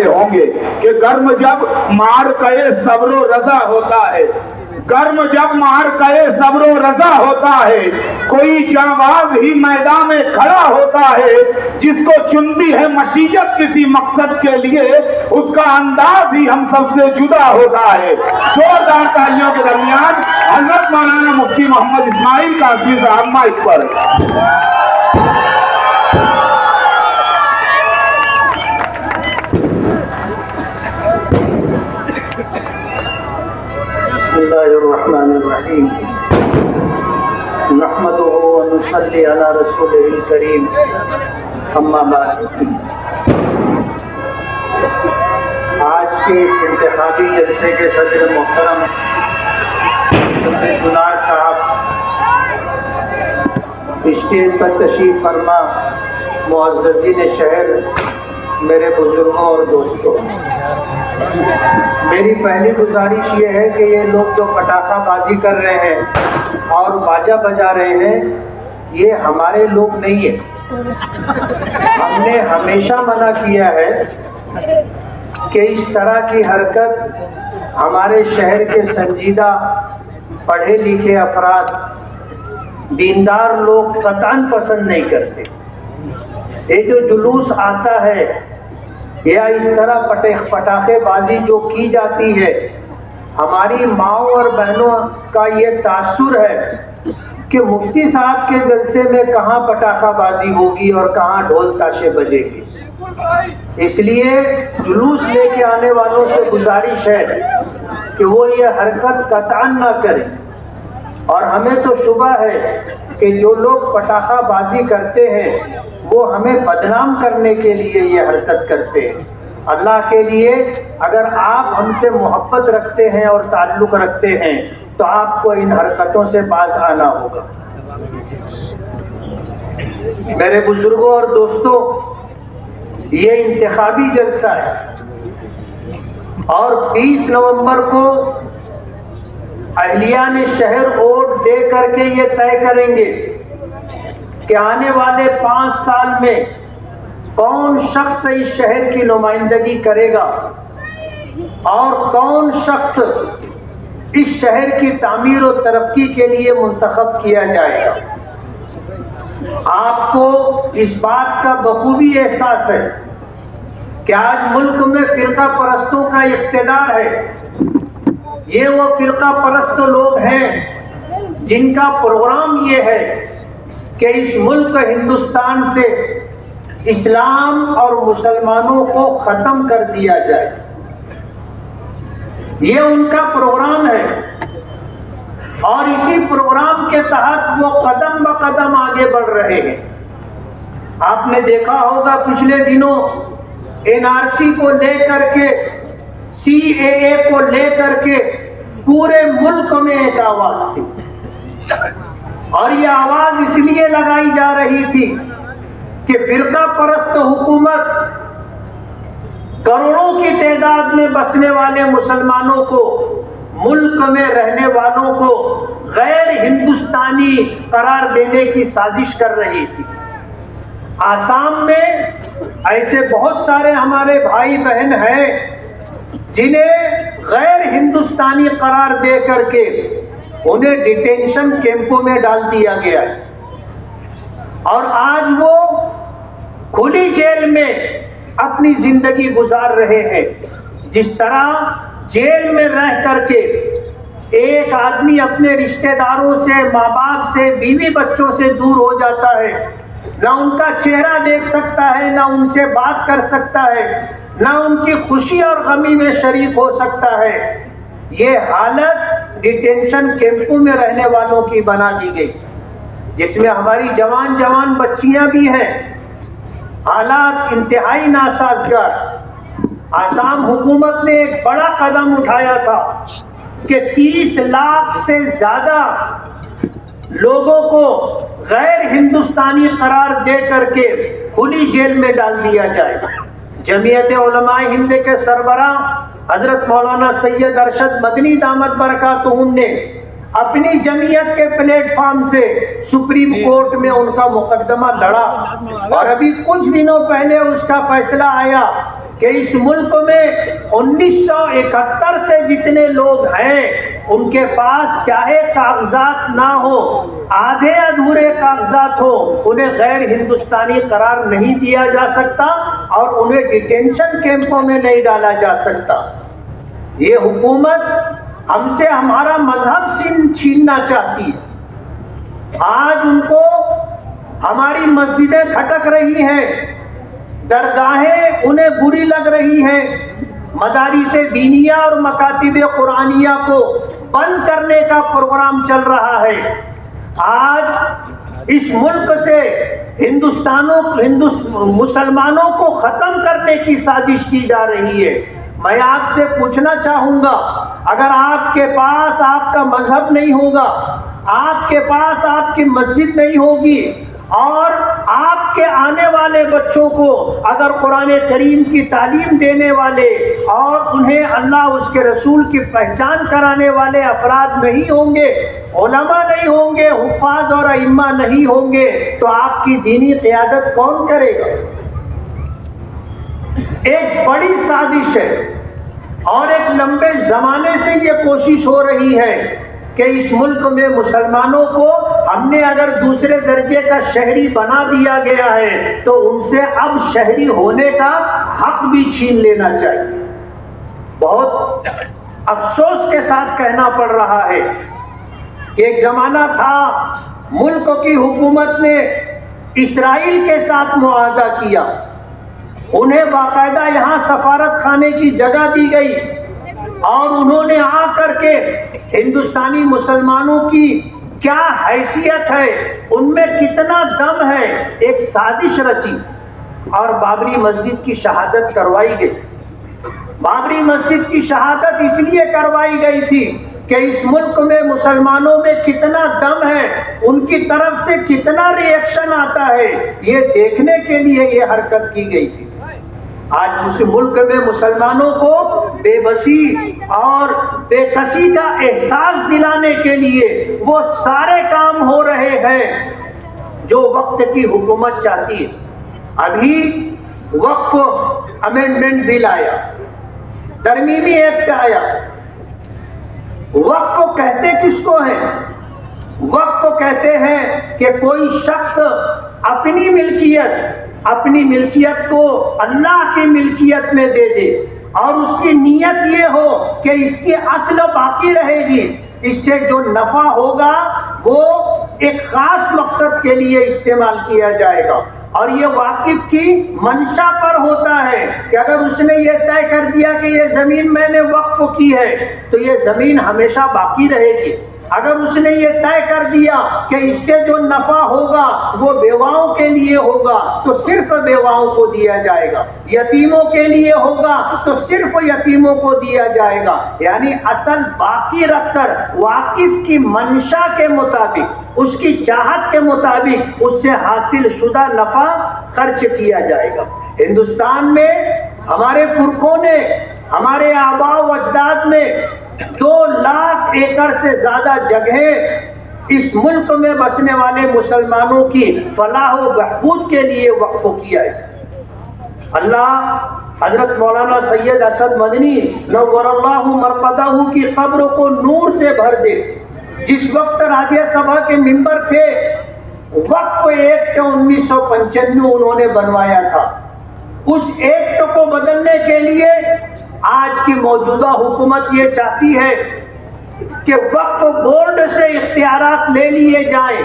होंगे कि गर्म जब मार कहे सब्रो रजा होता है, गर्म जब मार करे सब्रो रजा होता है, कोई जांबाज ही मैदान में खड़ा होता है, जिसको चुनती है मशीयत किसी मकसद के लिए, उसका अंदाज ही हम सबसे जुदा होता है। जोरदार तालियों के दरमियान हजरत मौलाना मुफ्ती मोहम्मद इस्माइल कासमी साहब माइक पर। बिस्मिल्लाहिर्रहमानिर्रहीम। नहमदुहु व नुसल्ली अला रसूलिहिल करीम। अम्मा बाद। आज के इस इंतखाबी जलसे के सदर मोहतरम गुनार साहब, स्टेज पर तशरीफ फरमा, मुअज़्ज़ज़ीन शहर, मेरे बुजुर्गों और दोस्तों, मेरी पहली गुजारिश ये है कि ये लोग जो पटाखा बाजी कर रहे हैं और बाजा बजा रहे हैं, ये हमारे लोग नहीं है। हमने हमेशा मना किया है कि इस तरह की हरकत हमारे शहर के संजीदा पढ़े लिखे अफराद, दीनदार लोग कतई पसंद नहीं करते। ये जो जुलूस आता है या इस तरह पटाखेबाजी जो की जाती है, हमारी माओं और बहनों का ये तासुर है कि मुफ्ती साहब के जलसे में कहाँ पटाखाबाजी होगी और कहाँ ढोल ताशे बजेगी। इसलिए जुलूस लेके आने वालों से गुजारिश है कि वो ये हरकत कतई ना करें। और हमें तो शुबा है कि जो लोग पटाखाबाजी करते हैं वो हमें बदनाम करने के लिए ये हरकत करते हैं। अल्लाह के लिए अगर आप हमसे मोहब्बत रखते हैं और ताल्लुक़ रखते हैं तो आपको इन हरकतों से बाज आना होगा। मेरे बुजुर्गों और दोस्तों, ये इंतखाबी जलसा है और 20 नवंबर को अहलियान शहर वोट दे करके ये तय करेंगे कि आने वाले 5 साल में कौन शख्स इस शहर की नुमाइंदगी करेगा और कौन शख्स इस शहर की तामीर और तरक्की के लिए मुंतखब किया जाएगा। आपको इस बात का बखूबी एहसास है कि आज मुल्क में फिरका परस्तों का इख्तिदार है। ये वो फिरका परस्त लोग हैं जिनका प्रोग्राम ये है कि इस मुल्क हिंदुस्तान से इस्लाम और मुसलमानों को ख़त्म कर दिया जाए। ये उनका प्रोग्राम है और इसी प्रोग्राम के तहत वो कदम ब कदम आगे बढ़ रहे हैं। आपने देखा होगा पिछले दिनों एनआरसी को लेकर के, सीएए को लेकर के पूरे मुल्क में एक आवाज थी और ये आवाज इसलिए लगाई जा रही थी कि फिरका परस्त हुकूमत करोड़ों की तादाद में बसने वाले मुसलमानों को, मुल्क में रहने वालों को गैर हिंदुस्तानी करार देने की साजिश कर रही थी। आसाम में ऐसे बहुत सारे हमारे भाई बहन हैं जिन्हें गैर हिंदुस्तानी करार दे करके उन्हें डिटेंशन कैंपों में डाल दिया गया है और आज वो खुली जेल में अपनी जिंदगी गुजार रहे हैं। जिस तरह जेल में रह करके एक आदमी अपने रिश्तेदारों से, माँ बाप से, बीवी बच्चों से दूर हो जाता है, ना उनका चेहरा देख सकता है, ना उनसे बात कर सकता है, ना उनकी खुशी और गमी में शरीक हो सकता है। ये हालत डिटेंशन कैंपों में रहने वालों की बना दी गई, जिसमें हमारी जवान बच्चियां भी हैं। हालात इंतहाई नासाजगार। आसाम हुकूमत ने एक बड़ा कदम उठाया था कि 30 लाख से ज्यादा लोगों को गैर हिंदुस्तानी करार दे करके खुली जेल में डाल दिया जाए। जमीयत उलमाए हिंद के सरबराह हजरत मौलाना सैयद अरशद मदनी दामत बरकातुहुम ने अपनी जमीयत के प्लेटफॉर्म से सुप्रीम कोर्ट में उनका मुकदमा लड़ा और अभी कुछ दिनों पहले उसका फैसला आया कि इस मुल्क में 1971 से जितने लोग हैं उनके पास चाहे कागजात ना हो, आधे अधूरे कागजात हो, उन्हें गैर हिंदुस्तानी करार नहीं दिया जा सकता और उन्हें डिटेंशन कैंपों में नहीं डाला जा सकता। ये हुकूमत हमसे हमारा मजहब छीनना चाहती है। आज उनको हमारी मस्जिदें खटक रही हैं, दरगाहें उन्हें बुरी लग रही हैं, मदारिसे दीनिया और मकातिब कुरानिया को बंद करने का प्रोग्राम चल रहा है। आज इस मुल्क से मुसलमानों को खत्म करने की साजिश की जा रही है। मैं आपसे पूछना चाहूंगा, अगर आपके पास आपका मजहब नहीं होगा, आपके पास आपकी मस्जिद नहीं होगी और आपके आने वाले बच्चों को अगर कुरान करीम की तालीम देने वाले और उन्हें अल्लाह उसके रसूल की पहचान कराने वाले अफराद नहीं होंगे, उलमा नहीं होंगे, हुफ़ाज़ और अइम्मा नहीं होंगे, तो आपकी दीनी क़ियादत कौन करेगा? एक बड़ी साजिश है और एक लंबे जमाने से ये कोशिश हो रही है कि इस मुल्क में मुसलमानों को हमने अगर दूसरे दर्जे का शहरी बना दिया गया है तो उनसे अब शहरी होने का हक भी छीन लेना चाहिए। बहुत अफसोस के साथ कहना पड़ रहा है कि एक जमाना था मुल्क की हुकूमत ने इस्राइल के साथ मुआहदा किया, उन्हें बाकायदा यहाँ सफारत खाने की जगह दी गई और उन्होंने आकर के हिंदुस्तानी मुसलमानों की क्या हैसियत है, उनमें कितना दम है, एक साजिश रची और बाबरी मस्जिद की शहादत करवाई गई। बाबरी मस्जिद की शहादत इसलिए करवाई गई थी कि इस मुल्क में मुसलमानों में कितना दम है, उनकी तरफ से कितना रिएक्शन आता है, ये देखने के लिए ये हरकत की गई थी। आज उस मुल्क में मुसलमानों को बेबसी और बेकसी का एहसास दिलाने के लिए वो सारे काम हो रहे हैं जो वक्त की हुकूमत चाहती है। अभी वक्फ अमेंडमेंट बिल आया, तरमीमी एक्ट आया। वक्फ कहते किसको है? वक्फ कहते हैं कि कोई शख्स अपनी मिल्कियत को अल्लाह की मिल्कियत में दे दे और उसकी नीयत ये हो कि इसकी असल बाकी रहेगी, इससे जो नफा होगा वो एक खास मकसद के लिए इस्तेमाल किया जाएगा। और ये वाकिफ की मंशा पर होता है कि अगर उसने ये तय कर दिया कि ये जमीन मैंने वक्फ की है तो ये जमीन हमेशा बाकी रहेगी। अगर उसने ये तय कर दिया कि इससे जो नफा होगा वो बेवाओं के लिए होगा तो सिर्फ बेवाओं को दिया जाएगा, यतीमों के लिए होगा तो सिर्फ यतीमों को दिया जाएगा, यानी असल बाकी रखकर वाकिफ की मंशा के मुताबिक, उसकी चाहत के मुताबिक उससे हासिल शुदा नफा खर्च किया जाएगा। हिंदुस्तान में हमारे पुरखों ने, हमारे आबा व अजदाद ने 2 लाख एकड़ से ज्यादा जगह इस मुल्क में बसने वाले मुसलमानों की फलाह व बहबूद के लिए वक्फ किया है। अल्लाह हजरत मौलाना सैयद असद मदनी नव्वरल्लाहु मरकदहू की कब्र को नूर से भर दे। जिस वक्त राज्यसभा के मेंबर थे, वक्फ एक्ट 1995 उन्होंने बनवाया था। उस एक्ट को बदलने के लिए आज की मौजूदा हुकूमत ये चाहती है कि वक्फ बोर्ड से इख्तियारात ले लिए जाएं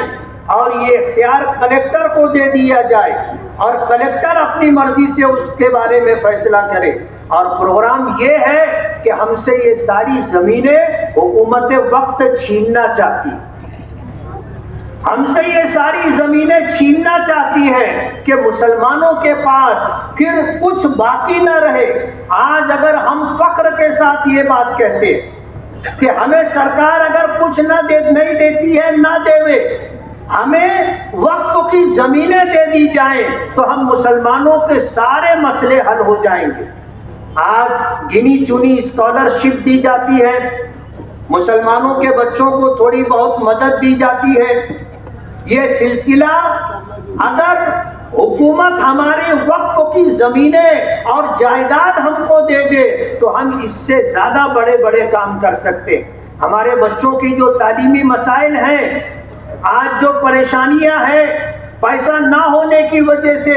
और ये इख्तियार कलेक्टर को दे दिया जाए और कलेक्टर अपनी मर्जी से उसके बारे में फैसला करे। और प्रोग्राम ये है कि हमसे ये सारी जमीनें हुकूमत वक्त छीनना चाहती, हमसे ये सारी जमीनें छीनना चाहती है कि मुसलमानों के पास फिर कुछ बाकी न रहे। आज अगर हम फख्र के साथ ये बात कहते कि हमें सरकार अगर कुछ नहीं देती है, ना देवे, हमें वक्फ की जमीनें दे दी जाए तो हम मुसलमानों के सारे मसले हल हो जाएंगे। आज गिनी चुनी स्कॉलरशिप दी जाती है, मुसलमानों के बच्चों को थोड़ी बहुत मदद दी जाती है। ये सिलसिला अगर हुकूमत हमारे वक्फ की जमीनें और जायदाद हमको दे दे तो हम इससे ज्यादा बड़े बड़े काम कर सकते हैं। हमारे बच्चों की जो तालीमी मसाइल हैं, आज जो परेशानियां हैं, पैसा ना होने की वजह से,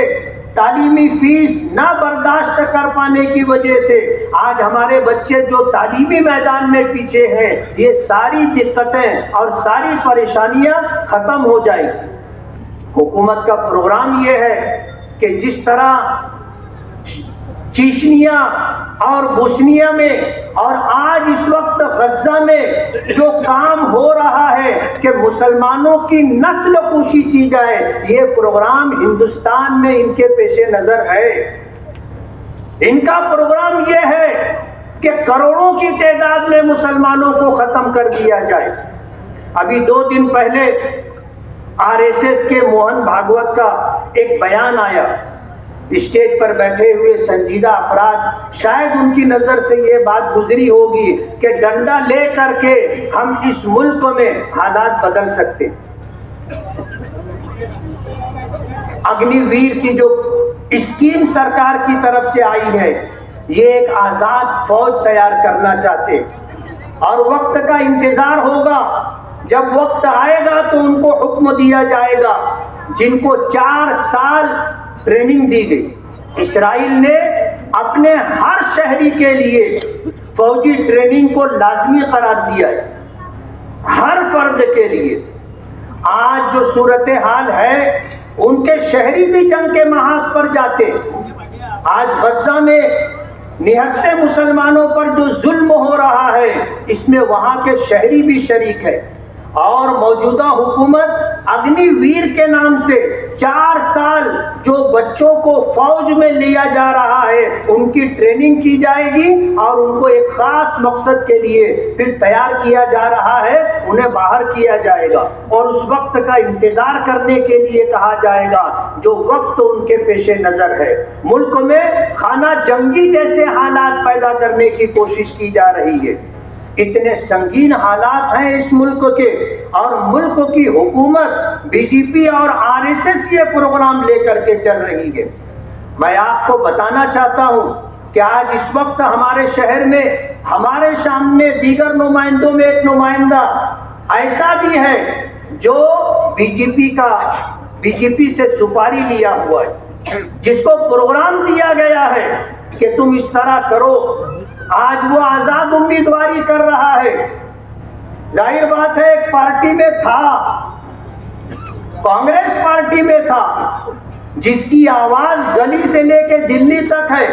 तालीमी फीस ना बर्दाश्त कर पाने की वजह से आज हमारे बच्चे जो तालीमी मैदान में पीछे हैं, ये सारी दिक्कतें और सारी परेशानियां खत्म हो जाएगी। हुकूमत का प्रोग्राम ये है कि जिस तरह चीचनिया और बोस्निया में और आज इस वक्त गजा में जो काम हो रहा है कि मुसलमानों की नस्ल कुशी की जाए, ये प्रोग्राम हिंदुस्तान में इनके पेशे नजर है। इनका प्रोग्राम ये है कि करोड़ों की तादाद में मुसलमानों को खत्म कर दिया जाए। अभी 2 दिन पहले आरएसएस के मोहन भागवत का एक बयान आया। स्टेज पर बैठे हुए संजीदा अफराद, शायद उनकी नजर से ये बात गुजरी होगी कि डंडा ले करके हम इस मुल्क में हालात बदल सकते। अग्निवीर की जो स्कीम सरकार की तरफ से आई है, ये एक आजाद फौज तैयार करना चाहते और वक्त का इंतजार होगा। जब वक्त आएगा तो उनको हुक्म दिया जाएगा। जिनको 4 साल ट्रेनिंग दी गई, इस्राइल ने अपने हर शहरी के लिए फौजी ट्रेनिंग को लाजमी करार दिया है, हर फर्द के लिए। आज जो सूरत हाल है, उनके शहरी भी जंग के महाज पर जाते। आज गजा में निहत्ते मुसलमानों पर जो जुल्म हो रहा है, इसमें वहां के शहरी भी शरीक है। और मौजूदा हुकूमत अग्निवीर के नाम से 4 साल जो बच्चों को फौज में लिया जा रहा है, उनकी ट्रेनिंग की जाएगी और उनको एक खास मकसद के लिए फिर तैयार किया जा रहा है, उन्हें बाहर किया जाएगा और उस वक्त का इंतजार करने के लिए कहा जाएगा जो वक्त उनके पेशे नजर है। मुल्क में खाना जंगी जैसे हालात पैदा करने की कोशिश की जा रही है। इतने संगीन हालात हैं इस मुल्क के, और मुल्क की हुकूमत बीजेपी और आरएसएस ये प्रोग्राम लेकर के चल रही है। मैं आपको बताना चाहता हूं कि आज इस वक्त हमारे शहर में हमारे सामने दीगर नुमाइंदों में एक नुमाइंदा ऐसा भी है जो बीजेपी से सुपारी लिया हुआ है, जिसको प्रोग्राम दिया गया है कि तुम इस तरह करो। आज वो आजाद उम्मीदवारी कर रहा है। जाहिर बात है, एक पार्टी में था, कांग्रेस पार्टी में था, जिसकी आवाज गली से लेके दिल्ली तक है।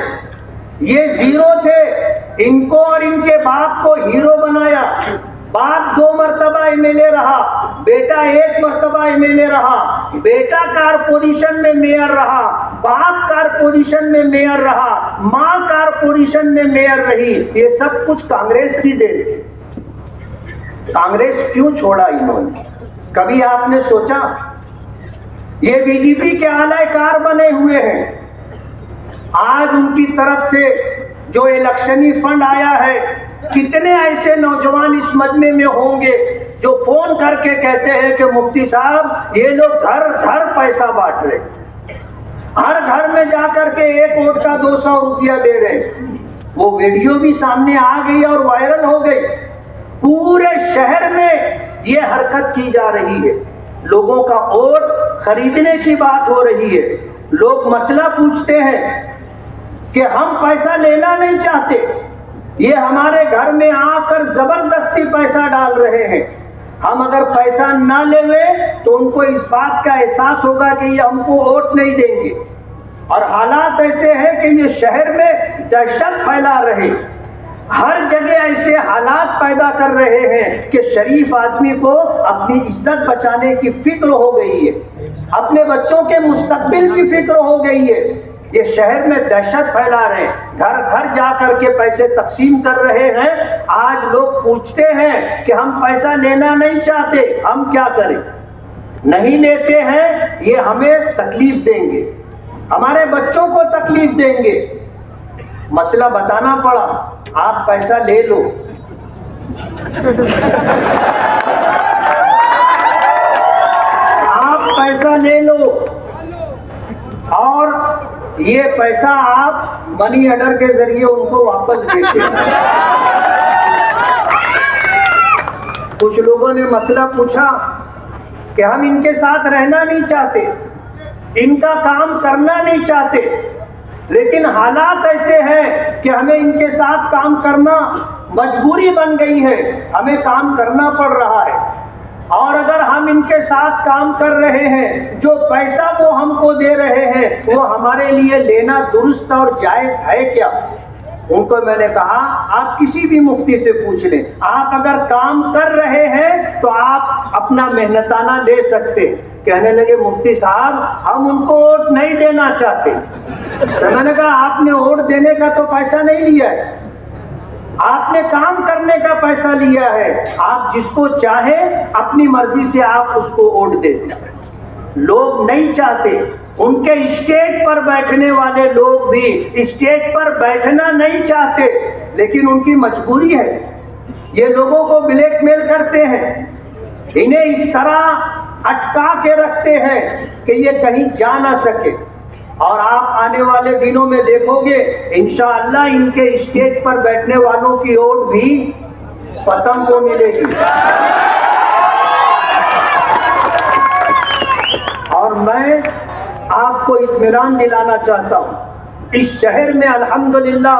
ये जीरो थे, इनको और इनके बाप को हीरो बनाया। बाप 2 मरतबा एमएलए रहा, बेटा 1 मरतबा एमएलए रहा, बेटा कारपोरेशन में मेयर रहा, बाप कारपोरेशन में मेयर रहा, मां कारपोरेशन में मेयर रही। ये सब कुछ कांग्रेस की देन है। कांग्रेस क्यों छोड़ा इन्होंने? कभी आपने सोचा? ये बीजेपी के आलाकार बने हुए हैं। आज उनकी तरफ से जो इलेक्शनी फंड आया है, कितने ऐसे नौजवान इस मजमे में होंगे जो फोन करके कहते हैं कि मुफ्ती साहब ये लोग घर घर पैसा बांट रहे, हर घर में जाकर के एक वोट का 200 रुपया दे रहे। वो वीडियो भी सामने आ गई और वायरल हो गई। पूरे शहर में ये हरकत की जा रही है। लोगों का वोट खरीदने की बात हो रही है। लोग मसला पूछते हैं कि हम पैसा लेना नहीं चाहते, ये हमारे घर में आकर जबरदस्ती पैसा डाल रहे हैं। हम अगर पैसा ना लेवे तो उनको इस बात का एहसास होगा कि ये हमको वोट नहीं देंगे। और हालात ऐसे हैं कि ये शहर में दहशत फैला रहे, हर जगह ऐसे हालात पैदा कर रहे हैं कि शरीफ आदमी को अपनी इज्जत बचाने की फिक्र हो गई है, अपने बच्चों के मुस्तकबिल की फिक्र हो गई है। ये शहर में दहशत फैला रहे हैं, घर घर जाकर के पैसे तकसीम कर रहे हैं। आज लोग पूछते हैं कि हम पैसा लेना नहीं चाहते, हम क्या करें? नहीं लेते हैं, ये हमें तकलीफ देंगे, हमारे बच्चों को तकलीफ देंगे। मसला बताना पड़ा, आप पैसा ले लो। आप पैसा ले लो, और ये पैसा आप मनी ऑर्डर के जरिए उनको वापस देते हैं। कुछ लोगों ने मसला पूछा कि हम इनके साथ रहना नहीं चाहते, इनका काम करना नहीं चाहते, लेकिन हालात ऐसे हैं कि हमें इनके साथ काम करना मजबूरी बन गई है, हमें काम करना पड़ रहा है। और अगर हम इनके साथ काम कर रहे हैं, जो पैसा वो हमको दे रहे हैं वो हमारे लिए लेना दुरुस्त और जायज है क्या? उनको मैंने कहा आप किसी भी मुफ्ती से पूछ लें, आप अगर काम कर रहे हैं तो आप अपना मेहनताना दे सकते। कहने लगे मुफ्ती साहब हम उनको वोट नहीं देना चाहते। तो मैंने कहा आपने वोट देने का तो पैसा नहीं लिया है, आपने काम करने का पैसा लिया है। आप जिसको चाहे अपनी मर्जी से आप उसको वोट देते। लोग नहीं चाहते, उनके स्टेज पर बैठने वाले लोग भी स्टेज पर बैठना नहीं चाहते, लेकिन उनकी मजबूरी है। ये लोगों को ब्लैकमेल करते हैं, इन्हें इस तरह अटका के रखते हैं कि ये कहीं जा ना सके। और आप आने वाले दिनों में देखोगे इंशाअल्लाह इनके स्टेज पर बैठने वालों की वोट भी पतंग को मिलेगी। और मैं आपको इत्मीनान दिलाना चाहता हूं, इस शहर में अल्हम्दुलिल्लाह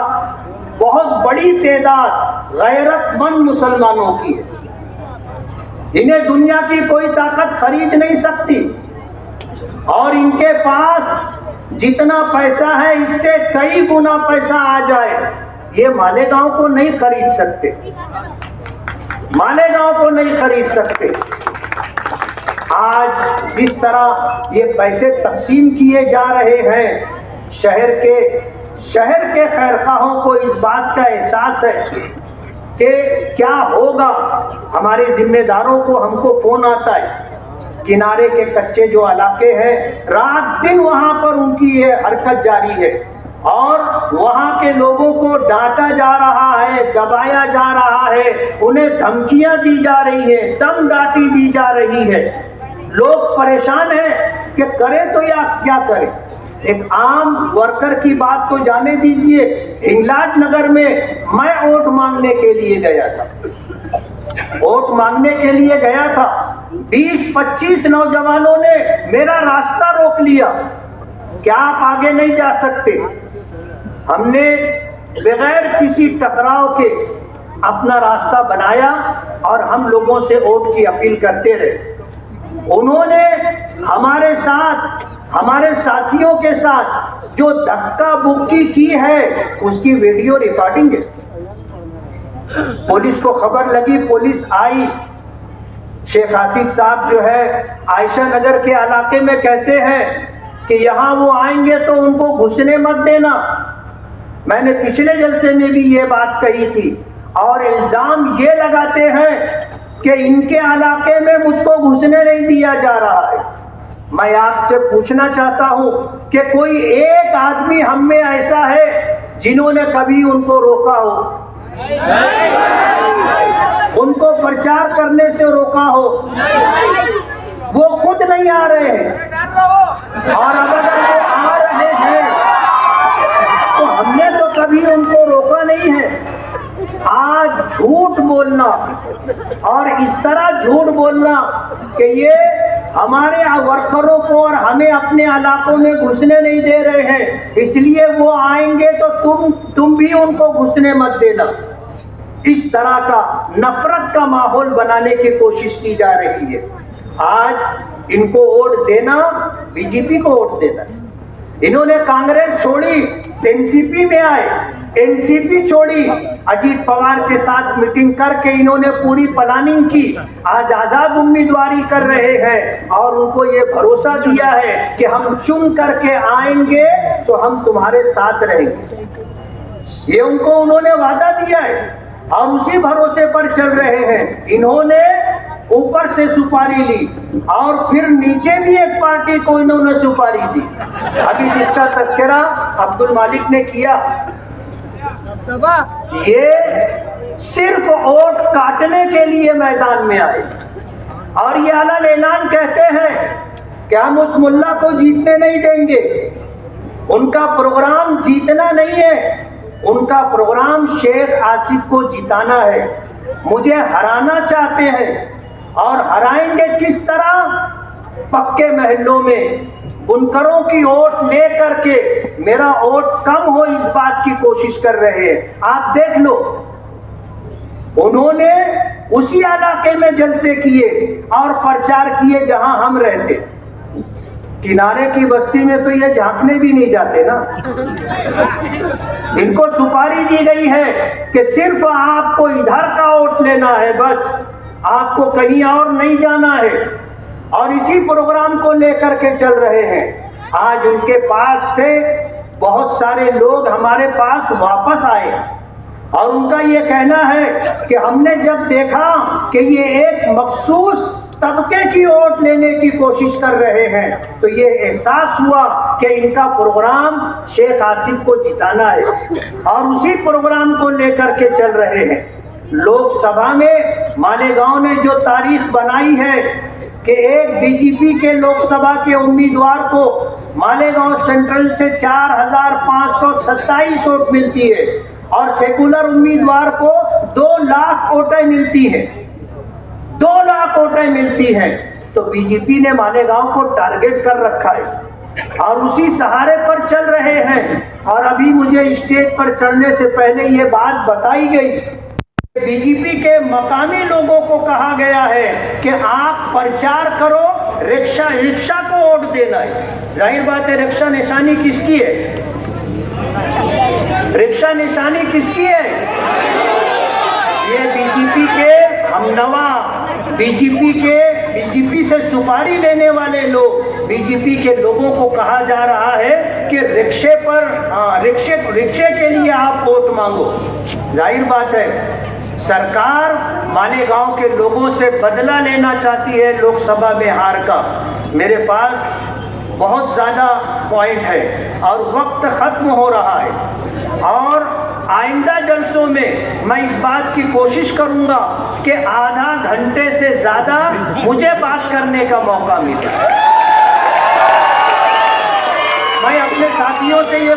बहुत बड़ी तादाद गैरतमंद मुसलमानों की है। इन्हें दुनिया की कोई ताकत खरीद नहीं सकती, और इनके पास जितना पैसा है इससे कई गुना पैसा आ जाए, ये मालेगांव को नहीं खरीद सकते, मालेगांव को नहीं खरीद सकते। आज जिस तरह ये पैसे तकसीम किए जा रहे हैं, शहर के खैरखाहों को इस बात का एहसास है कि क्या होगा। हमारे जिम्मेदारों को हमको फोन आता है, किनारे के कच्चे जो इलाके हैं रात दिन वहां पर उनकी ये हरकत जारी है, और वहां के लोगों को डांटा जा रहा है, दबाया जा रहा है, उन्हें धमकियां दी जा रही है, दमदाटी दी जा रही है। लोग परेशान हैं कि करें तो या क्या करें। एक आम वर्कर की बात तो जाने दीजिए, हिंगलाज नगर में मैं वोट मांगने के लिए गया था, वोट मांगने के लिए गया था, 20-25 नौजवानों ने मेरा रास्ता रोक लिया, क्या आप आगे नहीं जा सकते? हमने बगैर किसी टकराव के अपना रास्ता बनाया और हम लोगों से वोट की अपील करते रहे। उन्होंने हमारे साथ, हमारे साथियों के साथ जो धक्का बुक्की की है उसकी वीडियो रिकॉर्डिंग है। पुलिस को खबर लगी, पुलिस आई। शेख आसिफ साहब जो है आयशा नगर के इलाके में कहते हैं कि यहाँ वो आएंगे तो उनको घुसने मत देना। मैंने पिछले जलसे में भी ये बात कही थी, और इल्जाम ये लगाते हैं कि इनके इलाके में मुझको घुसने नहीं दिया जा रहा है। मैं आपसे पूछना चाहता हूं कि कोई एक आदमी हम में ऐसा है जिन्होंने कभी उनको रोका हो, उनको प्रचार करने से रोका हो? वो खुद नहीं आ रहे हैं, और अगर वो आ रहे हैं तो हमने तो कभी उनको रोका नहीं है। आज झूठ बोलना, और इस तरह झूठ बोलना कि ये हमारे वर्करों को और हमें अपने इलाकों में घुसने नहीं दे रहे हैं, इसलिए वो आएंगे तो तुम भी उनको घुसने मत देना, इस तरह का नफरत का माहौल बनाने की कोशिश की जा रही है। आज इनको वोट देना, बीजेपी को वोट देना। इन्होंने कांग्रेस छोड़ी, एनसीपी में आए, एनसीपी छोड़ी, अजीत पवार के साथ मीटिंग करके इन्होंने पूरी प्लानिंग की। आज आजाद उम्मीदवारी कर रहे हैं और उनको ये भरोसा दिया है कि हम चुन करके आएंगे तो हम तुम्हारे साथ रहेंगे। ये उनको उन्होंने वादा दिया है और उसी भरोसे पर चल रहे हैं। इन्होंने ऊपर से सुपारी ली और फिर नीचे भी एक पार्टी को इन्होंने सुपारी दी। अभी जिसका तस्करा अब्दुल मालिक ने किया, ये सिर्फ वोट काटने के लिए मैदान में आए और ये अलग ऐलान कहते हैं कि हम उस मुल्ला को जीतने नहीं देंगे, उनका प्रोग्राम जीतना नहीं है, उनका प्रोग्राम शेख आसिफ को जिताना है। मुझे हराना चाहते हैं और हराएंगे किस तरह? पक्के महलों में बुनकरों की वोट ले करके मेरा वोट कम हो, इस बात की कोशिश कर रहे हैं। आप देख लो, उन्होंने उसी इलाके में जलसे किए और प्रचार किए जहां हम रहते। किनारे की बस्ती में तो ये झांकने भी नहीं जाते ना। इनको सुपारी दी गई है कि सिर्फ आपको इधर का वोट लेना है, बस आपको कहीं और नहीं जाना है, और इसी प्रोग्राम को लेकर के चल रहे हैं। आज उनके पास से बहुत सारे लोग हमारे पास वापस आए और उनका ये कहना है कि हमने जब देखा कि ये एक मखसूस तबके की वोट लेने की कोशिश कर रहे हैं तो ये एहसास हुआ कि इनका प्रोग्राम शेख आसिफ को जिताना है और उसी प्रोग्राम को लेकर के चल रहे हैं। लोकसभा में मालेगांव ने जो तारीख बनाई है कि एक बीजेपी के लोकसभा के उम्मीदवार को मालेगांव सेंट्रल से 4,527 वोट मिलती है और सेकुलर उम्मीदवार को 2 लाख वोटें मिलती है, 2 लाख वोटें मिलती हैं। तो बीजेपी ने मालेगांव को टारगेट कर रखा है और उसी सहारे पर चल रहे हैं। और अभी मुझे स्टेज पर चढ़ने से पहले ये बात बताई गई, बीजेपी के मकामी लोगों को कहा गया है कि आप प्रचार करो, रिक्शा को वोट देना है। जाहिर बात है, रिक्शा निशानी किसकी है? रिक्शा निशानी किसकी है? ये बीजेपी के हमनवा, बीजेपी से सुपारी लेने वाले लोग, बीजेपी के लोगों को कहा जा रहा है कि रिक्शे के लिए आप वोट मांगो। जाहिर बात है, सरकार मालेगांव के लोगों से बदला लेना चाहती है लोकसभा में हार का। मेरे पास बहुत ज़्यादा पॉइंट है और वक्त ख़त्म हो रहा है और आइंदा जलसों में मैं इस बात की कोशिश करूंगा कि आधा घंटे से ज़्यादा मुझे बात करने का मौका मिले। मैं अपने साथियों से ये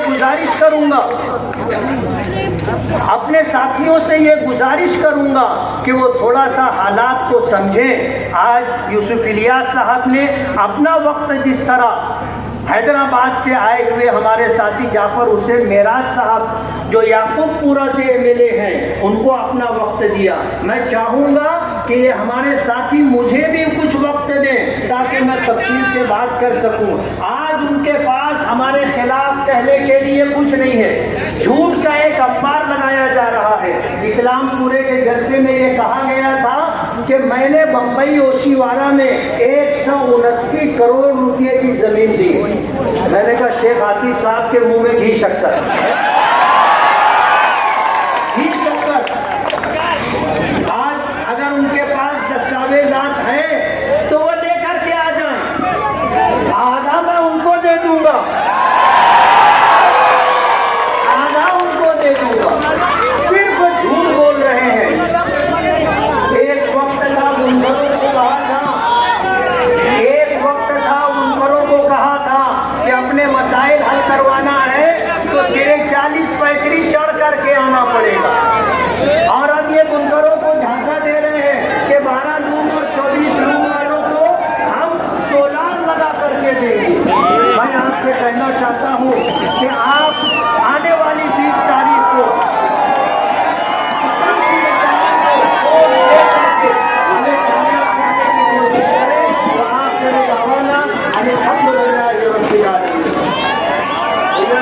गुजारिश करूंगा कि वो थोड़ा सा हालात को समझें। आज यूसुफ इलियास साहब ने अपना वक्त जिस तरह हैदराबाद से आए हुए हमारे साथी जाफर हुसैन मेराज साहब जो याकूबपुरा से एमएलए हैं, उनको अपना वक्त दिया। मैं चाहूँगा कि ये हमारे साथी मुझे भी कुछ वक्त दें ताकि मैं तफसील से बात कर सकूं। आज उनके पास हमारे खिलाफ कहने के लिए कुछ नहीं है। झूठ का एक अखबार लगाया जा रहा है। इस्लामपुरे के जलसे में ये कहा गया था कि मैंने बम्बई ओशीवारा में 179 करोड़ रुपए की जमीन दी। मैंने कहा शेख आसिफ साहब के मुंह में घी शक्कर, आज अगर उनके पास दस्तावेजात हैं तो वो लेकर के आ जाएं। आधा मैं उनको दे दूंगा, आधा उनको दे दूंगा। सिर्फ झूठ बोल रहे हैं। एक वक्त था बुनकरों को कहा था कि अपने मसाइल हल करवाना है तो तेरे 40 पैकड़ी चढ़ करके आना पड़ेगा। और अब ये बुनकरों को झांसा दे रहे हैं कि 12 लूम और 24 लूम वालों को हम सोलार लगा करके देंगे। मैं आपसे कहना चाहता हूँ कि आप आने वाली 20 तारीख को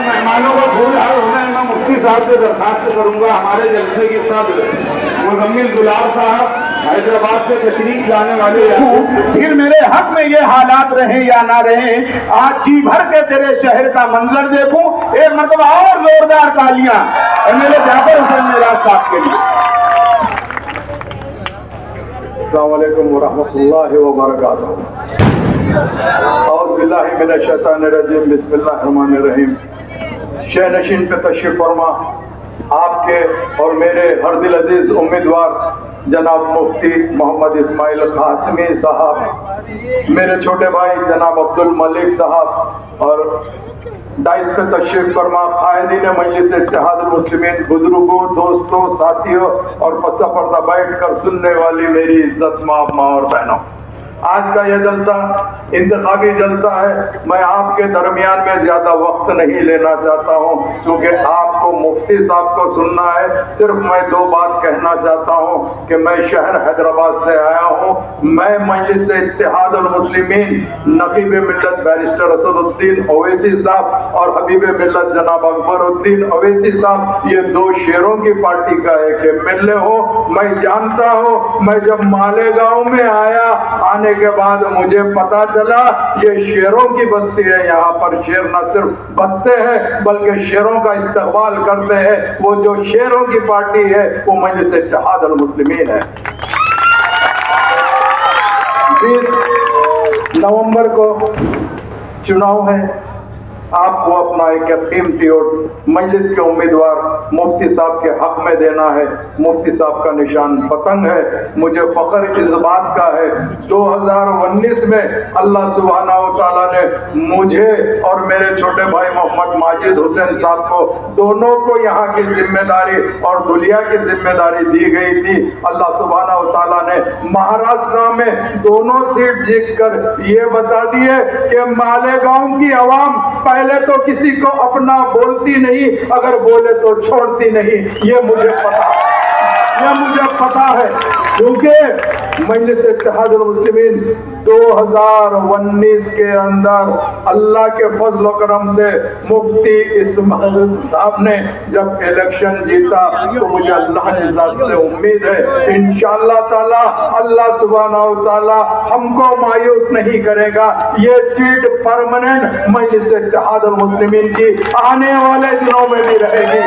मेहमानों को भूल हाल होना है। मैं मुफ्ती साहब से दरखास्त करूंगा, हमारे जलसे के साथ मुजम्मिल गुलाब साहब हैदराबाद से तशरीफ लाने वाले, फिर मेरे हक में ये हालात रहे या ना रहे, आज जी भर के तेरे शहर का मंजर देखूं। एक मरतबा और जोरदार तालियां और मेरे जाफर हुसैन मेराज साहब के लिए। अस्सलाम वालेकुम व रहमतुल्लाहि व बरकातहू। औज़ु बिल्लाहि मिनश शैतानिर रजीम, बिस्मिल्लाहिर रहमानिर रहीम। शह नशीन पे तशरीफ फरमा आपके और मेरे हर दिल अजीज उम्मीदवार जनाब मुफ्ती मोहम्मद इस्माइल कासमी साहब, मेरे छोटे भाई जनाब अब्दुल मलिक साहब और डाइस पे तशरीफ फरमा कायदीन मजलिस इत्तेहादुल मुस्लिमीन, बुजुर्गों, दोस्तों, साथियों और पसा पर्दा बैठ कर सुनने वाली मेरी इज्जत माँ और बहनों, आज का यह जलसा इंतखाबी जलसा है। मैं आपके दरमियान में ज्यादा वक्त नहीं लेना चाहता हूं, क्योंकि आपको मुफ्ती साहब को सुनना है। सिर्फ मैं दो बात कहना चाहता हूं कि मैं शहर हैदराबाद से आया हूं। मैं मजलिस इत्तेहादुल मुस्लिमीन नकीब मिल्लत बैरिस्टर असदुद्दीन ओवैसी साहब और हबीब मिल्लत जनाब अकबरुद्दीन ओवैसी साहब, ये दो शेरों की पार्टी का एक मिले हो। मैं जानता हूं, मैं जब मालेगांव में आया, आने के बाद मुझे पता चला ये शेरों की बस्ती है। यहाँ पर शेर न सिर्फ बसते हैं बल्कि शेरों का इस्तेमाल करते हैं। वो जो शेरों की पार्टी है वो मजलिस इत्तेहादुल मुस्लिमीन है। 20 नवंबर को चुनाव है। आपको अपना एक कीमती वोट मजलिस के उम्मीदवार मुफ्ती साहब के हक में देना है। मुफ्ती साहब का निशान पतंग है। मुझे फख्र इस बात का है, 2019 में अल्लाह सुब्हानहू व तआला ने मुझे और मेरे छोटे भाई मोहम्मद माजिद हुसैन साहब को, दोनों को यहाँ की जिम्मेदारी और दुलिया की जिम्मेदारी दी गई थी। अल्लाह सुब्हानहू व तआला ने महाराष्ट्र में दोनों सीट जीत कर ये बता दिए कि मालेगांव की आवाम पहले तो किसी को अपना बोलती नहीं, अगर बोले तो छोड़ती नहीं। ये मुझे पता है, क्योंकि मजलिस इत्तेहादुल मुस्लिमीन 2019 के अंदर अल्लाह के फजल करम से मुफ्ती इस्माइल साहब ने जब इलेक्शन जीता, तो मुझे अल्लाह की जात से उम्मीद है इंशाअल्लाह ताला अल्लाह सुब्हानहू व तआला हमको मायूस नहीं करेगा। ये सीट परमानेंट मजलिस इत्तेहादुल मुस्लिमीन की आने वाले दिनों में भी रहेगी।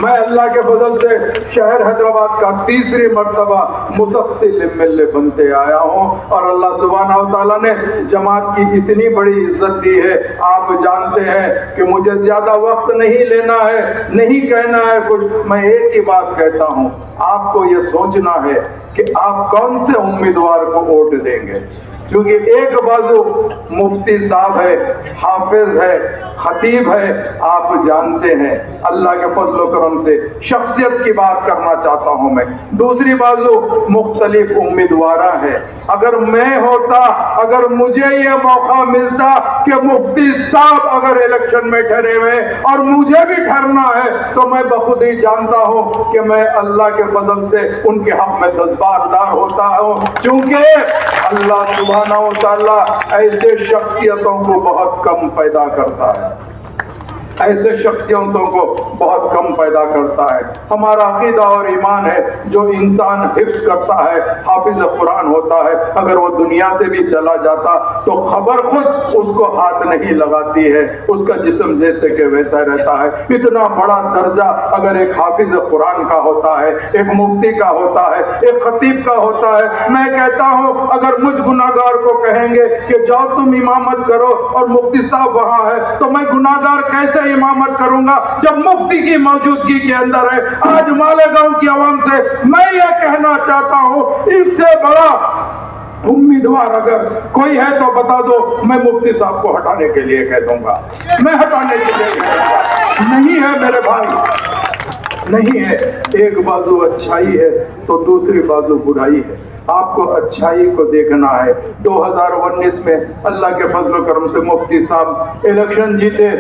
मैं अल्लाह के फजल से शहर हैदराबाद का तीसरी मर्तबा मुसस्सिल एमएलए बनते आया हूँ और अल्लाह सुब्हानहू व तआला ने जमात की इतनी बड़ी इज्जत दी है। आप जानते हैं कि मुझे ज्यादा वक्त नहीं लेना है, नहीं कहना है कुछ। मैं एक ही बात कहता हूँ, आपको ये सोचना है कि आप कौन से उम्मीदवार को वोट देंगे, क्योंकि एक बाजू मुफ्ती साहब है, हाफिज है, खतीब है, आप जानते हैं। अल्लाह के फजल करम से शख्सियत की बात करना चाहता हूं मैं। दूसरी बाजू मुख्तलिफ उम्मीदवार है। अगर मैं होता, अगर मुझे ये मौका मिलता कि मुफ्ती साहब अगर इलेक्शन में ठहरे हुए और मुझे भी ठहरना है, तो मैं बखुद ही जानता हूं कि मैं अल्लाह के फजल से उनके हक में जज्बातदार होता हूं, क्योंकि अल्लाह सुब्हानहू व तआला ऐसे शख्सियतों को बहुत कम पैदा करता है, ऐसे शख्सियतों को बहुत कम पैदा करता है। हमारा अकीदा और ईमान है, जो इंसान हिफ्ज करता है, हाफिज कुरान होता है, अगर वो दुनिया से भी चला जाता तो खबर खुद उसको हाथ नहीं लगाती है, उसका जिस्म जैसे कि वैसा रहता है। इतना बड़ा दर्जा अगर एक हाफिज कुरान का होता है, एक मुफ्ती का होता है, एक खतीब का होता है। मैं कहता हूँ, अगर मुझ गुनाहगार को कहेंगे कि जाओ तुम इमामत करो और मुफ्ती साहब वहां है, तो मैं गुनाहगार कैसे इमामत करूंगा जब मुफ्ती की मौजूदगी के अंदर है। आज मालेगांव की आवाम से मैं ये कहना चाहता हूं, इससे बड़ा उम्मीदवार अगर कोई है तो बता दो, मैं मुफ्ती साहब को हटाने के लिए कह दूंगा। मैं हटाने के लिए कहूंगा। नहीं है मेरे भाई, नहीं है। एक बाजू अच्छाई है तो दूसरी बाजू बुराई है। आपको अच्छाई को देखना है। 2019 में अल्लाह के फजल करम से मुफ्ती साहब इलेक्शन जीते,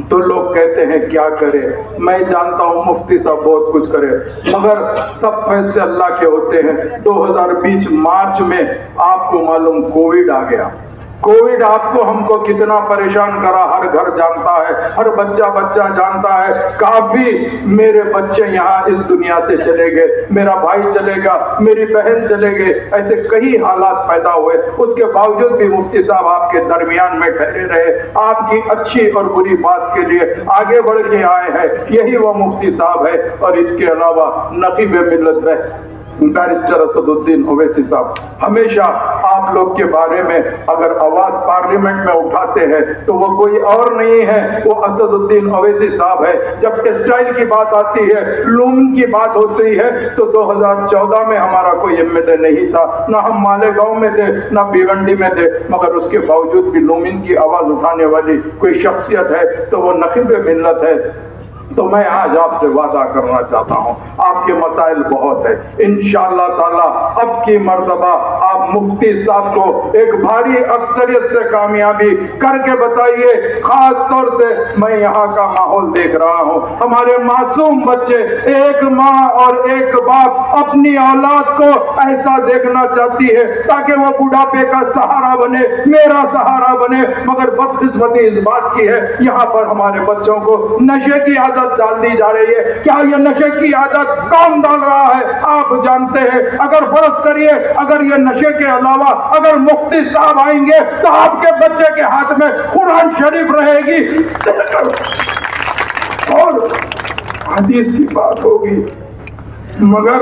तो लोग कहते हैं क्या करे। मैं जानता हूँ मुफ्ती साहब बहुत कुछ करे, मगर सब फैसले अल्लाह के होते हैं। 2020 मार्च में आपको मालूम कोविड आ गया। कोविड आपको हमको कितना परेशान करा, हर घर जानता है, हर बच्चा जानता है। काफी मेरे बच्चे यहाँ इस दुनिया से चले गए, मेरा भाई चलेगा, मेरी बहन चले गए, ऐसे कई हालात पैदा हुए। उसके बावजूद भी मुफ्ती साहब आपके दरमियान में ठहरे रहे, आपकी अच्छी और बुरी बात के लिए आगे बढ़ के आए हैं। यही वो मुफ्ती साहब है। और इसके अलावा नकीब मिल्लत है बैरिस्टर असदुद्दीन ओवैसी साहब, हमेशा आप आप लोग के बारे में अगर आवाज पार्लियामेंट में उठाते हैं तो वो कोई और नहीं है, वो असदुद्दीन ओवैसी साहब है। जब टेक्सटाइल की बात आती है, लूम की बात होती है, तो 2014 में हमारा कोई एमएलए नहीं था, ना हम मालेगांव में थे, ना भिवंडी में थे, मगर उसके बावजूद भी लूमिन की आवाज उठाने वाली कोई शख्सियत है तो वो नकीब मिल्लत है। तो मैं आज आपसे वादा करना चाहता हूं, आपके मसाइल बहुत है, इंशाअल्लाह ताला अब की मर्तबा आप मुफ्ती साहब को एक भारी अक्सरियत से कामयाबी करके बताइए। खास तौर से मैं यहाँ का माहौल देख रहा हूँ, हमारे मासूम बच्चे, एक माँ और एक बाप अपनी औलाद को ऐसा देखना चाहती है ताकि वो बुढ़ापे का सहारा बने, मेरा सहारा बने, मगर बदकिस्मती इस बात की है यहाँ पर हमारे बच्चों को नशे की आदत डाल दी जा रही है। क्या ये नशे की आदत कौन डाल रहा है आप जानते हैं? अगर फर्ज करिए अगर ये नशे के अलावा अगर मुफ्ती साहब आएंगे तो आपके बच्चे के हाथ में कुरान शरीफ रहेगी और हदीस की बात होगी, मगर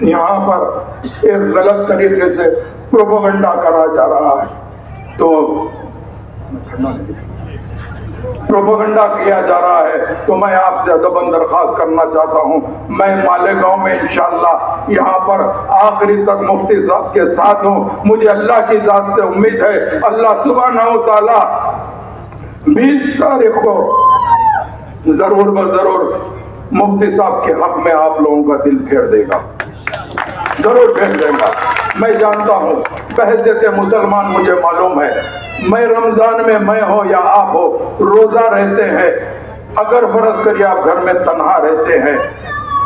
यहाँ पर एक गलत तरीके से प्रोपेगेंडा करा जा रहा है, तो प्रोपेगेंडा किया जा रहा है। तो मैं आपसे अदबन दरखास्त करना चाहता हूं, मैं मालेगांव में इंशाअल्लाह यहाँ पर आखिरी तक मुफ्ती साहब के साथ हूं। मुझे अल्लाह की जात से उम्मीद है अल्लाह सुब्हानहू तआला 20 तारीख को जरूर बजरूर मुफ्ती साहब के हक में आप लोगों का दिल फेर देगा, जरूर फेर देगा। मैं जानता हूँ बहैसियत मुसलमान मुझे मालूम है, मैं रमजान में मैं हो या आप हो रोजा रहते हैं, अगर फर्ज करिए आप घर में तन्हा रहते हैं,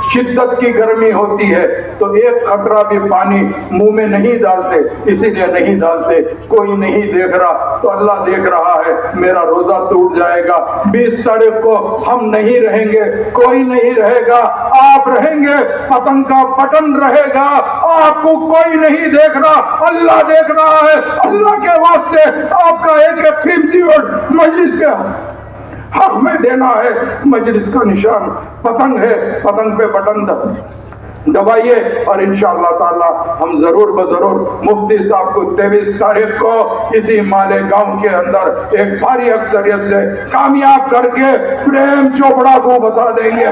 शिद्दत की गर्मी होती है तो एक खतरा भी पानी मुंह में नहीं डालते, इसीलिए नहीं डालते, कोई नहीं देख रहा तो अल्लाह देख रहा है, मेरा रोजा टूट जाएगा। 20 तारीख को हम नहीं रहेंगे, कोई नहीं रहेगा, आप रहेंगे, पतंग का बटन रहेगा, आपको कोई नहीं देख रहा, अल्लाह देख रहा है। अल्लाह के वास्ते आपका एक कीमती वोट मजलिस के हक में देना है। मजलिस का निशान पतंग है, पतंग पे बटन दबाइए और इंशाअल्लाह ताला हम जरूर बजरूर मुफ्ती साहब को 23 तारीख को इसी मालेगांव के अंदर एक भारी अक्सरियत से कामयाब करके प्रेम चोपड़ा को बता देंगे।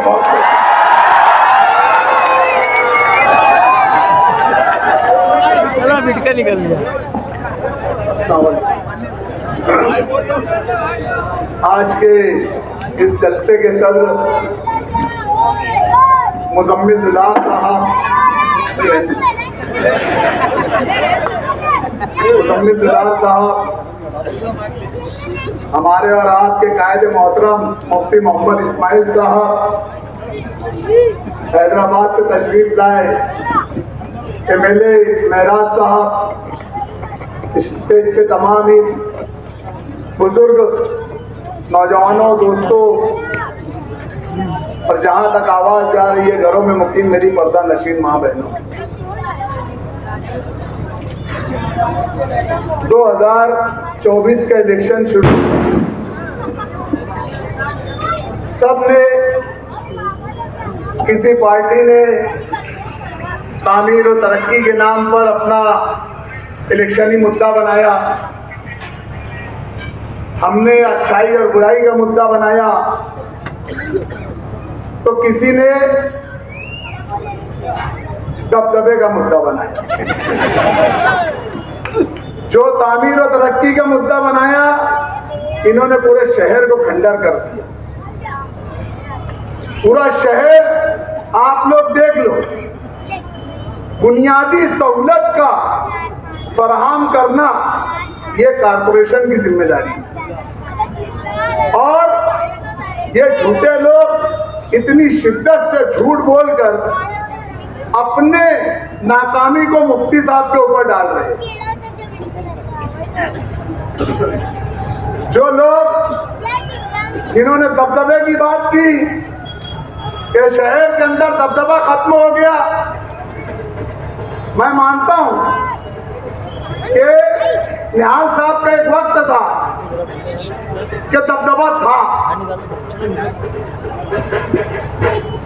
आज के इस जलसे के सदर मुजम्मिल बिलाल साहब, हमारे और आपके कायदे मोहतरम मुफ्ती मोहम्मद इस्माइल साहब हैदराबाद से तशरीफ लाए, एमएलए महराज साहब, स्टेज पे तमाम ही बुजुर्ग नौजवानों, दोस्तों, और जहां तक आवाज जा रही है घरों में मुकीम मेरी पर्दा नशीन माँ बहनों, 2024 का इलेक्शन शुरू, सब ने किसी पार्टी ने तामीर और तरक्की के नाम पर अपना इलेक्शनी मुद्दा बनाया, हमने अच्छाई और बुराई का मुद्दा बनाया, तो किसी ने दबदबे का मुद्दा बनाया। जो तामीर और तरक्की का मुद्दा बनाया, इन्होंने पूरे शहर को खंडर कर दिया। पूरा शहर आप लोग देख लो, बुनियादी सहूलत का फराहम करना ये कारपोरेशन की जिम्मेदारी है, और ये झूठे लोग इतनी शिद्दत से झूठ बोलकर अपने नाकामी को मुफ्ती साहब के ऊपर डाल रहे हैं। जो लोग जिन्होंने दबदबे की बात की कि शहर के अंदर दबदबा खत्म हो गया, मैं मानता हूं कि निहाल साहब का एक वक्त था कि दबदबा था।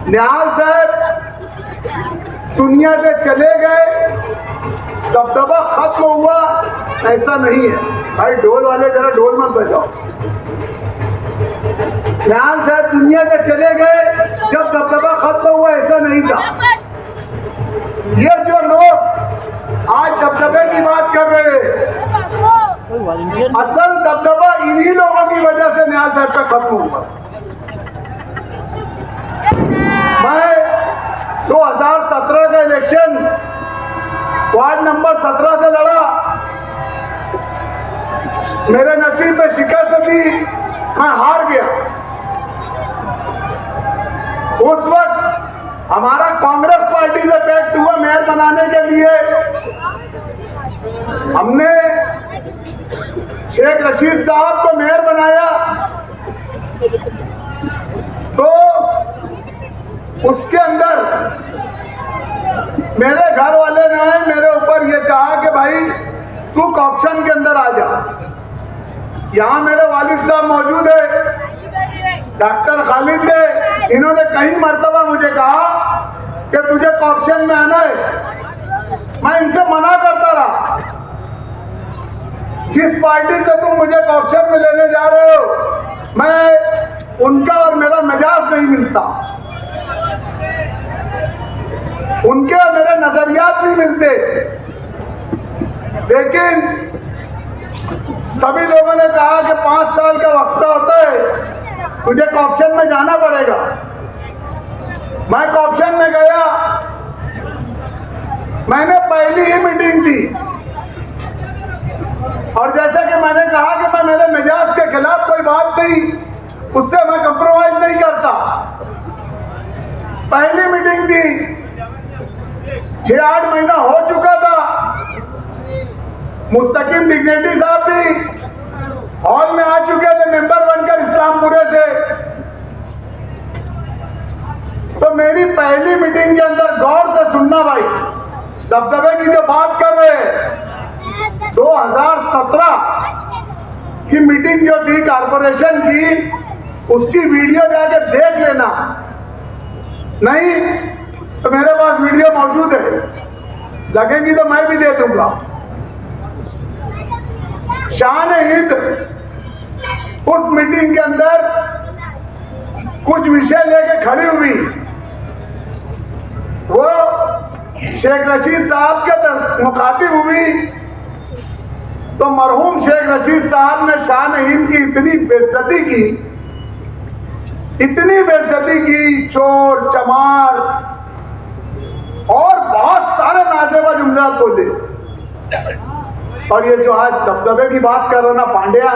निहाल साहब दुनिया से चले गए, दबदबा खत्म हुआ ऐसा नहीं है भाई। ढोल वाले जरा ढोल मत बजाओ। ध्यान से दुनिया में चले गए जब दबदबा खत्म हुआ, ऐसा नहीं था। ये जो लोग आज दबदबे की बात कर रहे हैं, असल दबदबा इन्हीं लोगों की वजह से न्याय साहब का खत्म हुआ। मैं 2017 का इलेक्शन वार्ड नंबर 17 से लड़ा। मेरे नसीब में शिकस्त थी, मैं हार गया। उस वक्त हमारा कांग्रेस पार्टी से पैक्ट हुआ मेयर बनाने के लिए। हमने शेख रशीद साहब को मेयर बनाया, तो उसके अंदर मेरे घर वाले ने मेरे ऊपर ये चाहा कि भाई तू ऑप्शन के अंदर आ जा। यहाँ मेरे वालिद साहब मौजूद है, डॉक्टर खालिद ने, इन्होंने कई मर्तबा मुझे कहा कि तुझे ऑप्शन में आना है। मैं इनसे मना करता रहा। जिस पार्टी से तुम मुझे ऑप्शन में लेने जा रहे हो, मैं उनका और मेरा मिजाज नहीं मिलता, उनके और मेरे नजरियात नहीं मिलते। लेकिन सभी लोगों ने कहा कि 5 साल का वक्त होता है, तुझे ऑप्शन में जाना पड़ेगा। मैं ऑप्शन में गया। मैंने पहली ही मीटिंग थी और जैसा कि मैंने कहा कि मैं मेरे मिजाज के खिलाफ कोई बात नहीं, उससे मैं कंप्रोमाइज नहीं करता। पहली मीटिंग थी, 6-8 महीना हो चुका था। मुस्तकिम डिग्नेटी साहब भी हॉल में आ चुके थे मेंबर बनकर इस्लामपुरे से। तो मेरी पहली मीटिंग के अंदर गौर से सुनना भाई, दबदबे की जो बात कर रहे हैं, 2017 की मीटिंग जो थी कारपोरेशन की, उसकी वीडियो जाके देख लेना। नहीं तो मेरे पास वीडियो मौजूद है, लगेगी तो मैं भी दे दूंगा। शान हिंद उस मीटिंग के अंदर कुछ विषय लेके खड़ी हुई। वो शेख रशीद साहब के मुखातिब हुई, तो मरहूम शेख रशीद साहब ने शान हिंद की इतनी बेइज्जती की, इतनी बेइज्जती की, चोर चमार और बहुत सारे नाजेबा जुमलात बोले। और ये जो आज दबदबे की बात कर रहा ना पांड्या,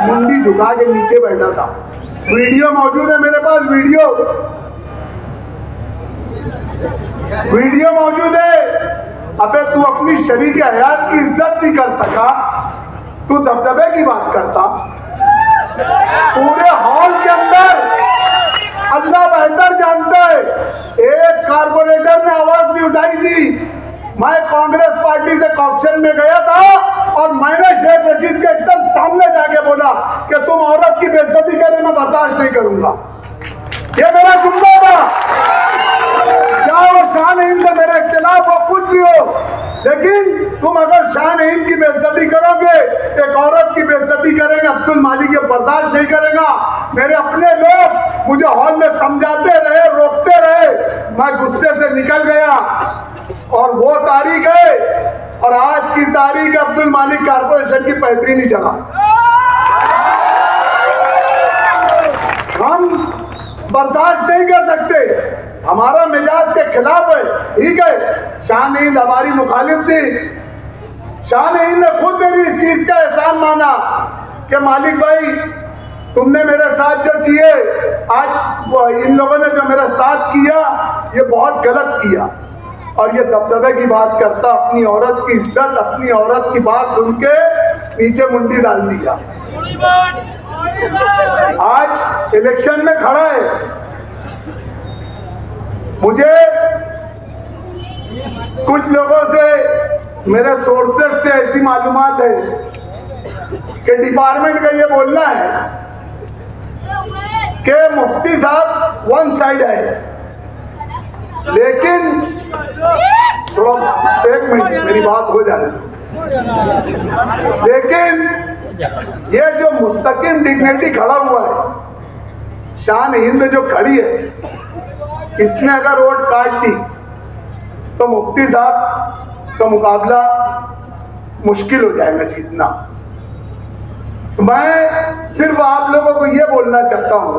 मुंडी झुका के नीचे बैठा था। वीडियो मौजूद है मेरे पास, वीडियो मौजूद है। अबे तू अपनी शरीक हयात की इज्जत नहीं कर सका, तू दबदबे की बात करता। पूरे हॉल के अंदर अल्लाह बेहतर जानता है, एक कारपोरेटर ने आवाज नहीं उठाई थी। मैं कांग्रेस पार्टी से ऑप्शन में गया था और मैंने शेख रशीद के एकदम सामने जाके बोला कि तुम औरत की बेइज्जती करें, मैं बर्दाश्त नहीं करूंगा। ये मेरा जुम्मा था। चाहे वो शान हिंद से मेरे खिलाफ हो, कुछ भी हो, लेकिन तुम अगर शान हिंद की बेइज्जती करोगे, एक औरत की बेइज्जती करेंगे, अब्दुल मालिक ये बर्दाश्त नहीं करेगा। मेरे अपने लोग मुझे हॉल में समझाते रहे, रोकते रहे, मैं गुस्से से निकल गया। और वो तारीख है, और आज की तारीख अब्दुल मालिक कारपोरेशन की 35 चला। हम बर्दाश्त नहीं कर सकते, हमारा मिजाज के खिलाफ है। ठीक है, शान हिंद हमारी मुखालिफ थी। शान हिंद ने खुद मेरी इस चीज का एहसान माना कि मालिक भाई तुमने मेरे साथ जो किए, आज इन लोगों ने जो मेरा साथ किया ये बहुत गलत किया। और ये दबदबे की बात करता, अपनी औरत की इज्जत, अपनी औरत की बात सुन के नीचे मुंडी डाल दिया। आज इलेक्शन में खड़ा है, मुझे कुछ लोगों से, मेरे सोर्सेस से ऐसी मालूमात है कि डिपार्टमेंट का ये बोलना है कि मुफ्ती साहब वन साइड है। लेकिन थोड़ा एक मिनट मेरी बात हो जाने दो। लेकिन ये जो मुस्तकिम डिग्निटी खड़ा हुआ है, शान हिंद जो खड़ी है, इसने अगर वोट काट दी तो मुफ्ती साहब का मुकाबला मुश्किल हो जाएगा जीतना। तो मैं सिर्फ आप लोगों को ये बोलना चाहता हूं,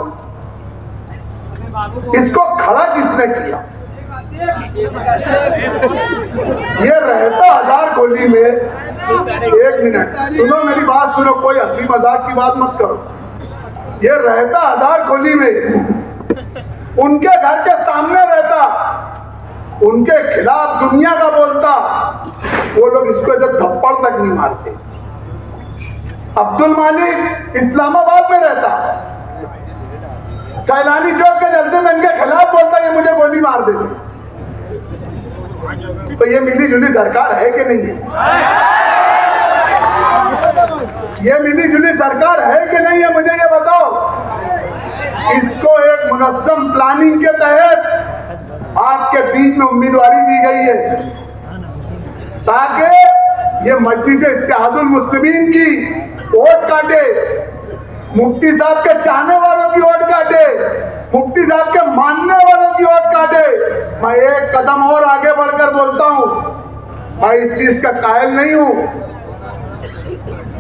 इसको खड़ा किसने किया? ये रहता हजार गोली में, एक मिनट सुनो मेरी बात सुनो, कोई हंसी मजाक की बात मत करो। ये रहता हजार गोली में, उनके घर के सामने रहता, उनके खिलाफ दुनिया का बोलता, वो लोग इसको इधर थप्पड़ तक नहीं मारते। अब्दुल मालिक इस्लामाबाद में रहता, सैलानी चौक के जलसे में इनके खिलाफ बोलता, ये मुझे गोली मार देते। तो ये मिली जुली सरकार है कि नहीं है? ये मिली जुली सरकार है कि नहीं है, मुझे ये बताओ। इसको एक मुनज़्ज़म प्लानिंग के तहत आपके बीच में उम्मीदवारी दी गई है ताकि ये मस्जिद इत्तेहादुल मुस्लिमीन की वोट काटे, मुफ्ती साहब के चाहने वालों की वोट काटे, मुफ्ती साहब के मानने वालों की वोट काटे। मैं एक कदम और आगे बढ़कर बोलता हूं, मैं इस चीज का कायल नहीं हूं।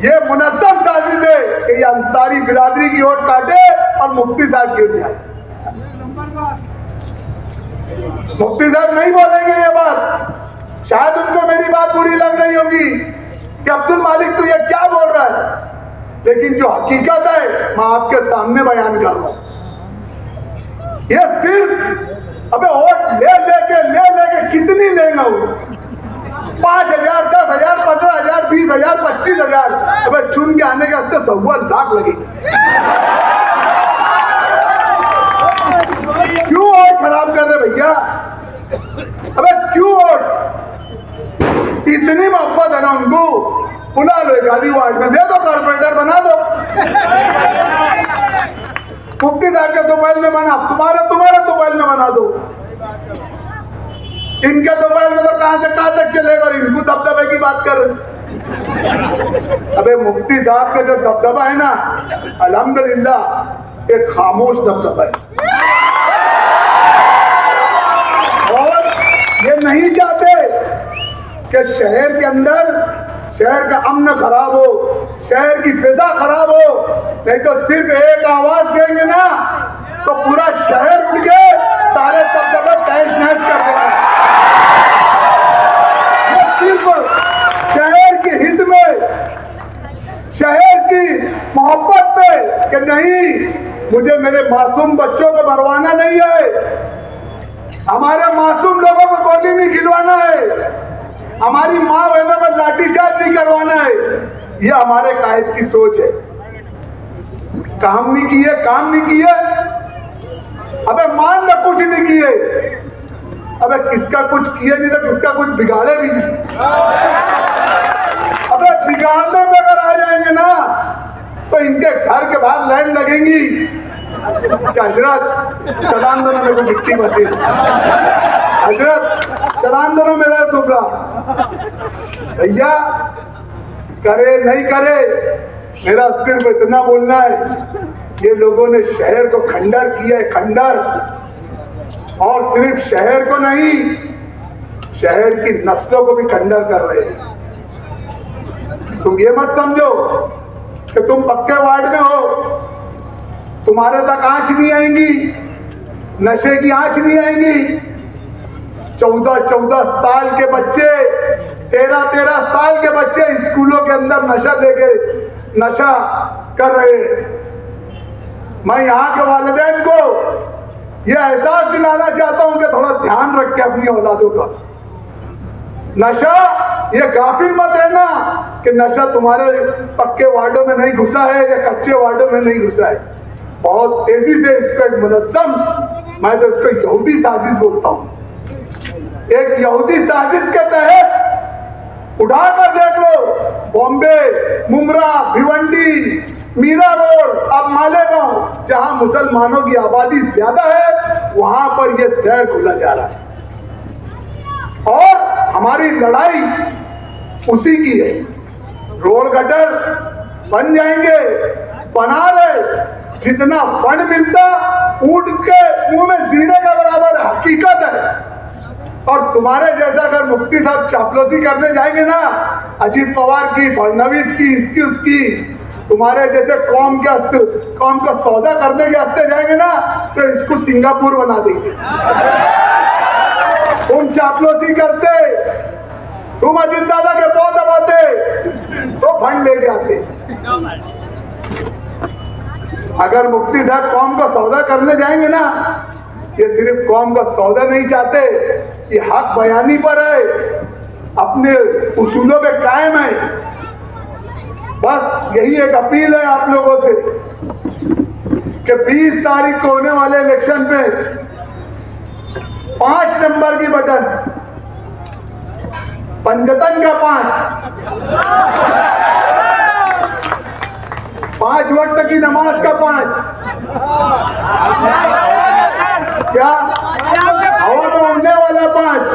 ये मुनज़्ज़म साजिश है कि ये अंसारी बिरादरी की वोट काटे और मुफ्ती साहब की वोट काटे। मुफ्ती साहब नहीं बोलेंगे ये बात, शायद उनको मेरी बात बुरी लग रही होगी कि अब्दुल मालिक तू ये क्या बोल रहा है, लेकिन जो हकीकत है मैं आपके सामने बयान कर रहा हूं। ये सिर्फ अबे वोट ले लेके कितनी लेना हो, 5,000, 10,000, 15,000, 20,000, 25,000, अबे चुन के आने के हफ्ते 1.25 लाख लगेगी। क्यों वोट खराब कर रहे भैया? अबे क्यों वोट? इतनी मोहब्बत है ना उनको, बुला लो एक आधी वार्ड में, दे दो, कॉर्पोरेटर बना दो। मुफ्ती साहब के दोपहर में बना, तुम्हारे दोपहर में बना दो। इनके दोपहर में तो कहां से कहां तक चलेगा, और इनको दबदबे की बात कर। अबे मुफ्ती साहब का जो दबदबा है ना, अल्हम्दुलिल्लाह एक खामोश दबदबा है। और ये नहीं चाहते कि शहर के अंदर शहर का अमन खराब हो, शहर की फिजा खराब हो, नहीं तो सिर्फ एक आवाज देंगे ना तो पूरा शहर उठ के सारे दबदबे तहस नहस कर देंगे। ये सिर्फ शहर के हित में, शहर की मोहब्बत में कि नहीं मुझे मेरे मासूम बच्चों को मरवाना नहीं है, हमारे मासूम लोगों को गोली नहीं खिलवाना है, हमारी माँ बहनों पर लाठीचार्ज नहीं करवाना है। ये हमारे कायद की सोच है। काम नहीं किए, काम नहीं किए, अबे मान लो कुछ नहीं किए, अबे किसका कुछ किए नहीं तो किसका कुछ बिगाड़े भी नहीं। अबे बिगाड़ने में अगर आ जाएंगे ना तो इनके घर के बाहर लाइन लगेंगी कि हजरत चलान दोनों में को मिट्टी बसी, हजरत चलान दोनों मेरा टुकड़ा। भैया करे नहीं करे, मेरा सिर्फ इतना बोलना है, ये लोगों ने शहर को खंडर किया है, खंडर। और सिर्फ शहर को नहीं, शहर की नस्लों को भी खंडर कर रहे हैं। तुम ये मत समझो कि तुम पक्के वार्ड में हो, तुम्हारे तक आंच नहीं आएंगी, नशे की आंच नहीं आएंगी। 14-14 साल के बच्चे, 13-13 साल के बच्चे स्कूलों के अंदर नशा लेके नशा कर रहे हैं। मैं यहाँ के वालिदैन को यह एहसास दिलाना चाहता हूं कि थोड़ा ध्यान रख के अपनी औलादों का। नशा ये गाफिल मत रहना कि नशा तुम्हारे पक्के वार्डों में नहीं घुसा है या कच्चे वार्डों में नहीं घुसा है। बहुत तेजी से इसका एक मुनज़्ज़म, मैं तो इसको यहूदी साजिश बोलता हूं, एक यहूदी साजिश के तहत उठाकर देख लो, बॉम्बे, मुमरा, भिवंडी, मीरा रोड, अब मालेगांव, जहां मुसलमानों की आबादी ज्यादा है, वहां पर यह शहर खुला जा रहा है। और हमारी लड़ाई उसी की है। रोड गटर बन जाएंगे, बना रहे, जितना फंड मिलता ऊंट के मुंह में जीने का बराबर हकीकत है। और तुम्हारे जैसा अगर मुफ्ती साहब चापलूसी करने जाएंगे ना, अजीत पवार की, फडणवीस की, इसकी उसकी, तुम्हारे जैसे कौम का सौदा करने के हस्ते जाएंगे ना, तो इसको सिंगापुर बना देंगे। तुम चापलूसी करते, तुम अजीत दादा के पौ दबाते तो फंड लेके आते। अगर मुफ्ती साहब कौम का सौदा करने जाएंगे ना, ये सिर्फ कौम का सौदा नहीं चाहते, ये हक बयानी पर है, अपने उसूलों पे कायम है। बस यही एक अपील है आप लोगों से कि 20 तारीख को होने वाले इलेक्शन पे 5 नंबर की बटन, पंजतन का 5 वक्त की नमाज का 5, क्या हवा में उड़ने वाला 5,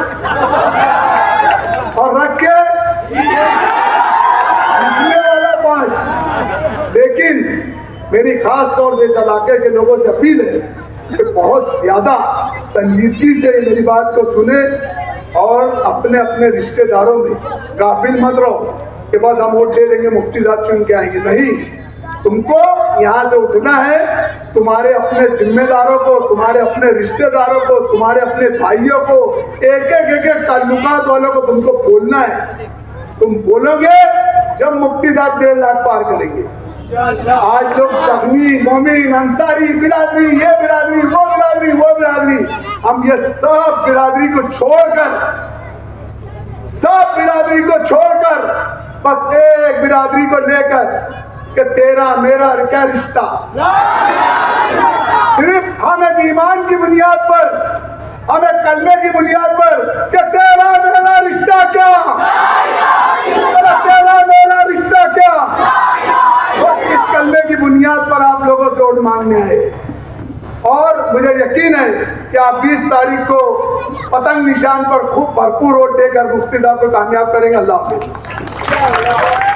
और रख के जीतने वाला 5। लेकिन मेरी खास तौर से इस इलाके के लोगों से अपील है कि बहुत ज्यादा संजीदगी से मेरी बात को सुने और अपने अपने रिश्तेदारों में गाफिल मत रहो कि बस हम वोट दे देंगे, मुफ्ती साहब चुन के आएंगे। नहीं, तुमको यहाँ से उठना है, तुम्हारे अपने जिम्मेदारों को, तुम्हारे अपने रिश्तेदारों को, तुम्हारे अपने भाइयों को, एक ताल्लुकात वालों को तुमको बोलना है। तुम बोलोगे जब मुफ्ती साहब 1.5 लाख पार करेंगे। आज लोग तगनी, मोमिन, अंसारी बिरादरी, ये बिरादरी, वो बिरादरी, वो बिरादरी, हम ये सब बिरादरी को छोड़कर, सब बिरादरी को छोड़कर बस एक बिरादरी को लेकर कि तेरा मेरा क्या रिश्ता, सिर्फ हम एक ईमान की बुनियाद पर, हम एक कलमे की बुनियाद पर कि तेरा मेरा रिश्ता क्या, तेरा मेरा रिश्ता क्या, इस कलमे की बुनियाद पर आप लोगों से वोट मांगने आए। और मुझे यकीन है कि आप 20 तारीख को पतंग निशान पर खूब भरपूर वोट देकर मुफ्ती साहब को कामयाब करेंगे। अल्लाह हाफिज़।